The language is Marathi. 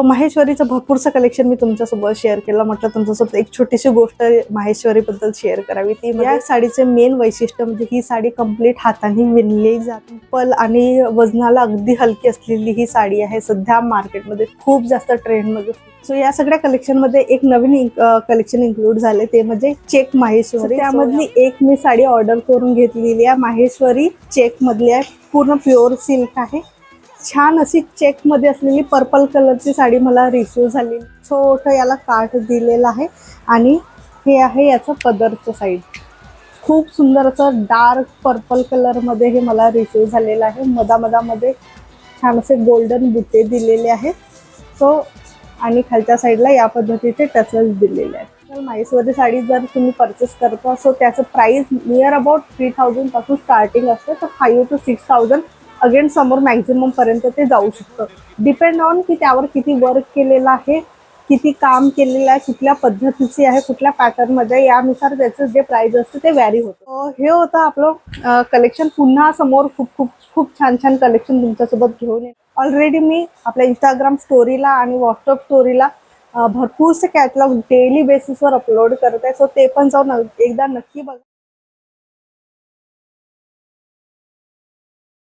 सो माहेश्वरीचं भरपूरचं कलेक्शन मी तुमच्यासोबत शेअर केलं. म्हटलं तुमच्यासोबत एक छोटीशी गोष्ट माहेश्वरीबद्दल शेअर करावी. ती या साडीचे मेन वैशिष्ट्य म्हणजे ही साडी कंप्लीट हाताने विणली जाते. पल आणि वजनाला अगदी हलकी असलेली ही साडी आहे. सध्या मार्केटमध्ये खूप जास्त ट्रेंडमध्ये. सो या सगळ्या कलेक्शनमध्ये एक नवीन कलेक्शन इन्क्लूड झाले, ते म्हणजे चेक माहेश्वरी. त्यामधली एक मी साडी ऑर्डर करून घेतलेली आहे. माहेश्वरी चेक मधली आहे. पूर्ण प्युअर सिल्क आहे. छान अशी चेक मध्ये असलेली पर्पल कलरची साडी मला रिसीव झाली. छोटं याला काठ दिलेलं आहे आणि हे आहे याचं पदरचं साईड. खूप सुंदर असं डार्क पर्पल कलर मध्ये हे मला रिसीव झालेलं आहे. मधामध्ये छान असे गोल्डन बुटे दिलेले आहेत. सो आणि खालच्या साईडला या पद्धतीचे टचल्स दिलेले आहेत. माहेश्वरी साडी जर तुम्ही परचेस करता सो त्याचं प्राइस नियर अबाउट 3000 पासून स्टार्टिंग असते. तर 5 to 6000 अगेन समोर मॅक्झिमम पर्यंत ते जाऊ शकतं. डिपेंड ऑन की त्यावर किती वर्क केलेलं आहे, किती काम केलेलं आहे, कुठल्या पद्धतीचे आहे, कुठल्या पॅटर्न मध्ये, यानुसार त्याचं जे प्राइस असतं ते व्हॅरी होतं. हे होतं आपलं कलेक्शन. पुन्हा समोर खूप छान कलेक्शन तुमच्यासोबत घेऊन येईल. ऑलरेडी मी आपल्या इंस्टाग्राम स्टोरीला आणि व्हॉट्सअप स्टोरीला भरपूरसे कॅटलॉग डेली बेसिसवर अपलोड करते. सो ते पण जाऊन एकदा नक्की बघा.